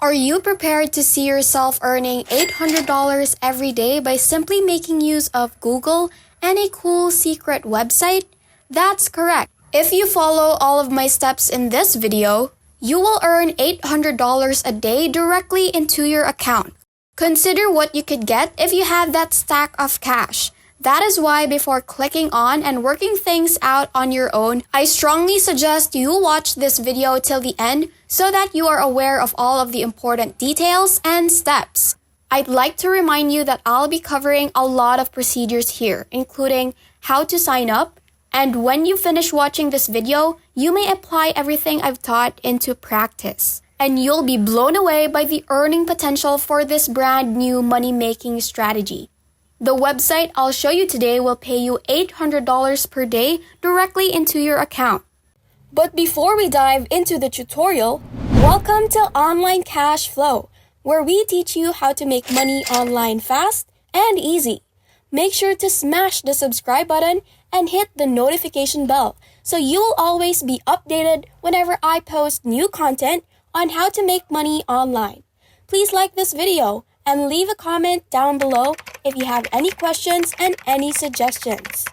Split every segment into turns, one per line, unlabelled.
Are you prepared to see yourself earning $800 every day by simply making use of Google and a cool secret website? That's correct. If you follow all of my steps in this video, you will earn $800 a day directly into your account. Consider what you could get if you have that stack of cash. That is why before clicking on and working things out on your own, I strongly suggest you watch this video till the end so that you are aware of all of the important details and steps. I'd like to remind you that I'll be covering a lot of procedures here, including how to sign up, and when you finish watching this video, you may apply everything I've taught into practice. And you'll be blown away by the earning potential for this brand new money-making strategy. The website I'll show you today will pay you $800 per day directly into your account. But before we dive into the tutorial, welcome to Online Cash Flow, where we teach you how to make money online fast and easy. Make sure to smash the subscribe button and hit the notification bell so you will always be updated whenever I post new content on how to make money online. Please like this video and leave a comment down below if you have any questions and any suggestions.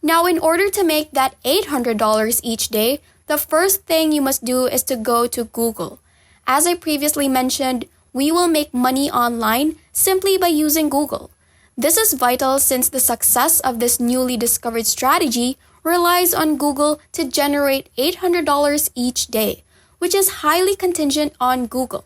Now, in order to make that $800 each day, the first thing you must do is to go to Google. As I previously mentioned, we will make money online simply by using Google. This is vital since the success of this newly discovered strategy relies on Google to generate $800 each day, which is highly contingent on Google.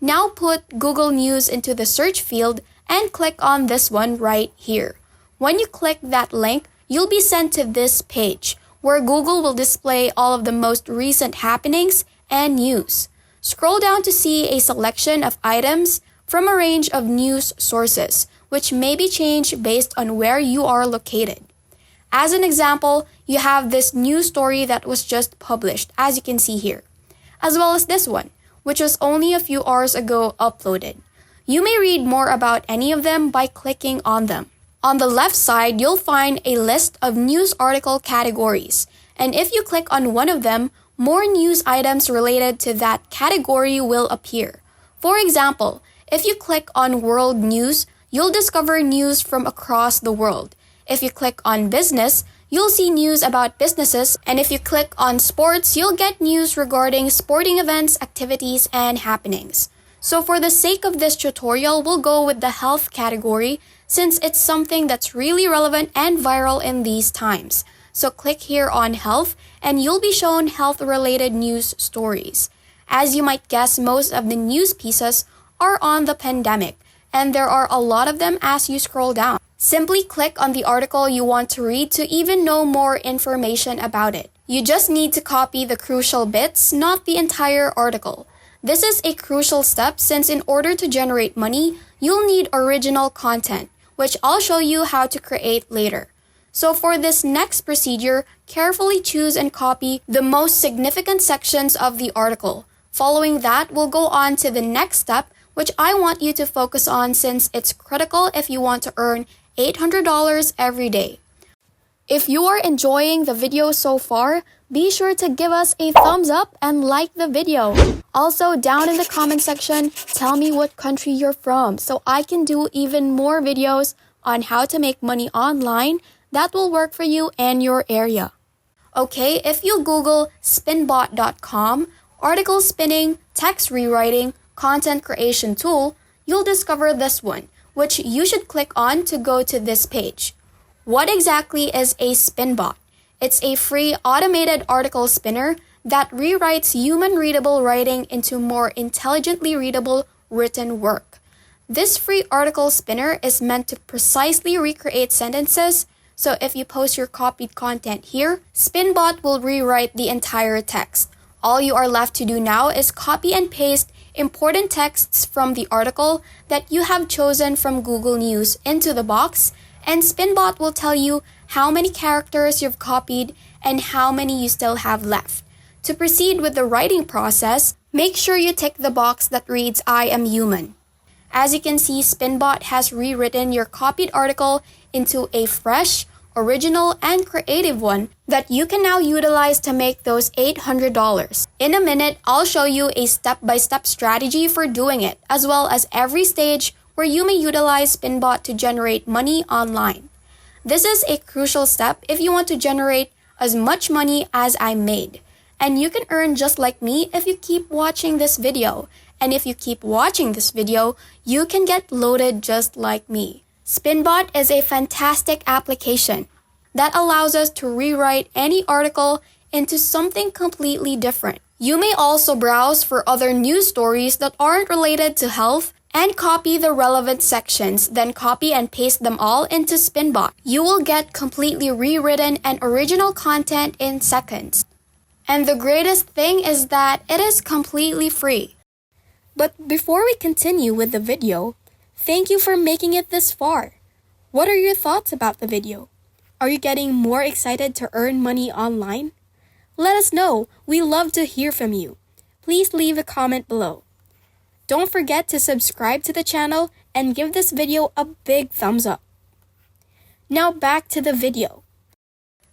Now put Google News into the search field and click on this one right here. When you click that link, you'll be sent to this page where Google will display all of the most recent happenings and news. Scroll down to see a selection of items from a range of news sources, which may be changed based on where you are located. As an example, you have this news story that was just published, as you can see here, as well as this one, which was only a few hours ago uploaded. You may read more about any of them by clicking on them. On the left side, you'll find a list of news article categories, and if you click on one of them, more news items related to that category will appear. For example, if you click on World News, you'll discover news from across the world. If you click on Business, you'll see news about businesses, and if you click on Sports, you'll get news regarding sporting events, activities, and happenings. So for the sake of this tutorial, we'll go with the health category since it's something that's really relevant and viral in these times. So click here on Health, and you'll be shown health-related news stories. As you might guess, most of the news pieces are on the pandemic, and there are a lot of them as you scroll down. Simply click on the article you want to read to even know more information about it. You just need to copy the crucial bits, not the entire article. This is a crucial step since in order to generate money, you'll need original content, which I'll show you how to create later. So for this next procedure, carefully choose and copy the most significant sections of the article. Following that, we'll go on to the next step, which I want you to focus on since it's critical if you want to earn $800 every day. If you are enjoying the video so far, be sure to give us a thumbs up and like the video. Also, down in the comment section, tell me what country you're from so I can do even more videos on how to make money online that will work for you and your area. Okay, if you Google Spinbot.com, article spinning, text rewriting, content creation tool, you'll discover this one, which you should click on to go to this page. What exactly is a Spinbot? It's a free automated article spinner that rewrites human-readable writing into more intelligently readable written work. This free article spinner is meant to precisely recreate sentences, so if you post your copied content here, Spinbot will rewrite the entire text. All you are left to do now is copy and paste important texts from the article that you have chosen from Google News into the box, and Spinbot will tell you how many characters you've copied and how many you still have left. To proceed with the writing process, make sure you tick the box that reads "I am human." As you can see, Spinbot has rewritten your copied article into a fresh, original, and creative one that you can now utilize to make those $800. In a minute, I'll show you a step-by-step strategy for doing it, as well as every stage where you may utilize Spinbot to generate money online. This is a crucial step if you want to generate as much money as I made. And you can earn just like me if you keep watching this video. And if you keep watching this video, you can get loaded just like me. Spinbot is a fantastic application that allows us to rewrite any article into something completely different. You may also browse for other news stories that aren't related to health and copy the relevant sections, then copy and paste them all into Spinbot. You will get completely rewritten and original content in seconds. And the greatest thing is that it is completely free. But before we continue with the video, thank you for making it this far. What are your thoughts about the video? Are you getting more excited to earn money online? Let us know. We love to hear from you. Please leave a comment below. Don't forget to subscribe to the channel and give this video a big thumbs up. Now back to the video.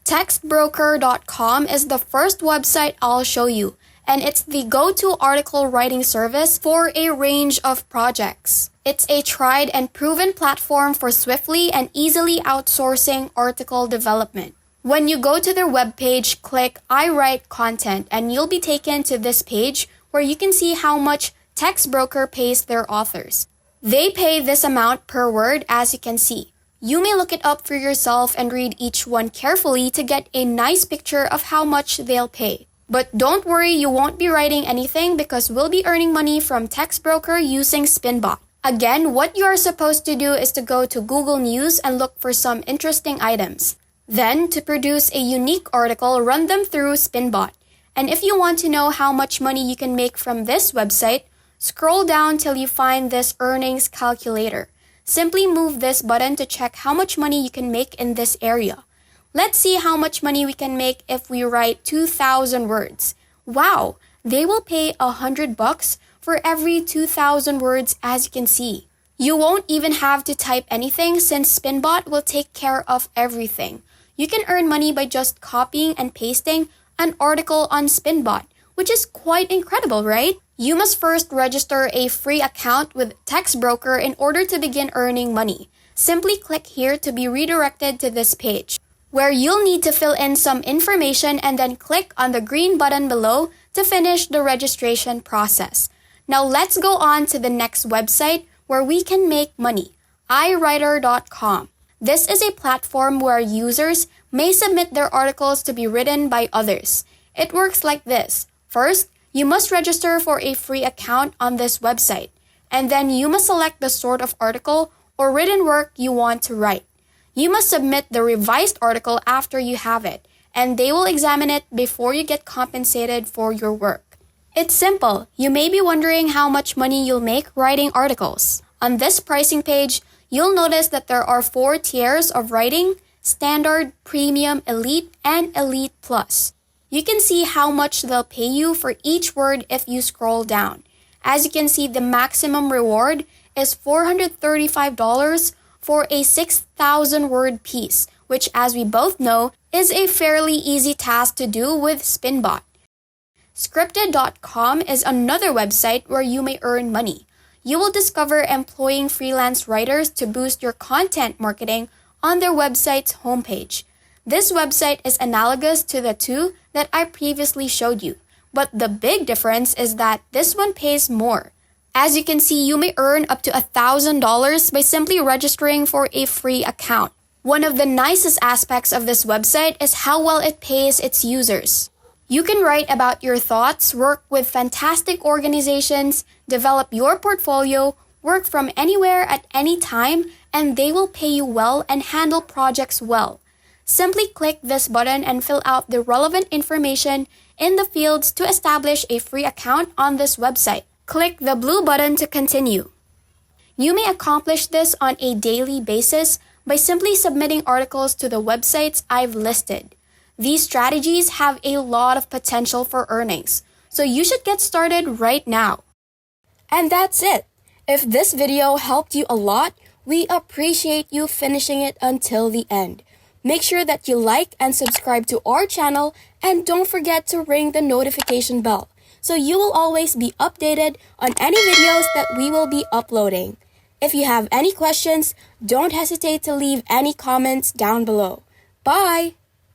Textbroker.com is the first website I'll show you, and it's the go-to article writing service for a range of projects. It's a tried and proven platform for swiftly and easily outsourcing article development. When you go to their webpage, click I Write Content, and you'll be taken to this page where you can see how much Textbroker pays their authors. They pay this amount per word, as you can see. You may look it up for yourself and read each one carefully to get a nice picture of how much they'll pay. But don't worry, you won't be writing anything because we'll be earning money from Textbroker using Spinbot. Again, what you are supposed to do is to go to Google News and look for some interesting items. Then, to produce a unique article, run them through Spinbot. And if you want to know how much money you can make from this website, scroll down till you find this earnings calculator. Simply move this button to check how much money you can make in this area. Let's see how much money we can make if we write 2,000 words. Wow, they will pay $100 for every 2,000 words, as you can see. You won't even have to type anything since Spinbot will take care of everything. You can earn money by just copying and pasting an article on Spinbot, which is quite incredible, right? You must first register a free account with Textbroker in order to begin earning money. Simply click here to be redirected to this page, where you'll need to fill in some information and then click on the green button below to finish the registration process. Now let's go on to the next website where we can make money, iWriter.com. This is a platform where users may submit their articles to be written by others. It works like this. First, you must register for a free account on this website, and then you must select the sort of article or written work you want to write. You must submit the revised article after you have it, and they will examine it before you get compensated for your work. It's simple. You may be wondering how much money you'll make writing articles. On this pricing page, you'll notice that there are 4 tiers of writing: Standard, Premium, Elite, and Elite Plus. You can see how much they'll pay you for each word if you scroll down. As you can see, the maximum reward is $435 for a 6,000 word piece, which, as we both know, is a fairly easy task to do with Spinbot. Scripted.com is another website where you may earn money. You will discover employing freelance writers to boost your content marketing on their website's homepage. This website is analogous to the two that I previously showed you, but the big difference is that this one pays more. As you can see, you may earn up to $1,000 by simply registering for a free account. One of the nicest aspects of this website is how well it pays its users. You can write about your thoughts, work with fantastic organizations, develop your portfolio, work from anywhere at any time, and they will pay you well and handle projects well. Simply click this button and fill out the relevant information in the fields to establish a free account on this website. Click the blue button to continue. You may accomplish this on a daily basis by simply submitting articles to the websites I've listed. These strategies have a lot of potential for earnings, so you should get started right now. And that's it. If this video helped you a lot, we appreciate you finishing it until the end. Make sure that you like and subscribe to our channel, and don't forget to ring the notification bell so you will always be updated on any videos that we will be uploading. If you have any questions, don't hesitate to leave any comments down below. Bye!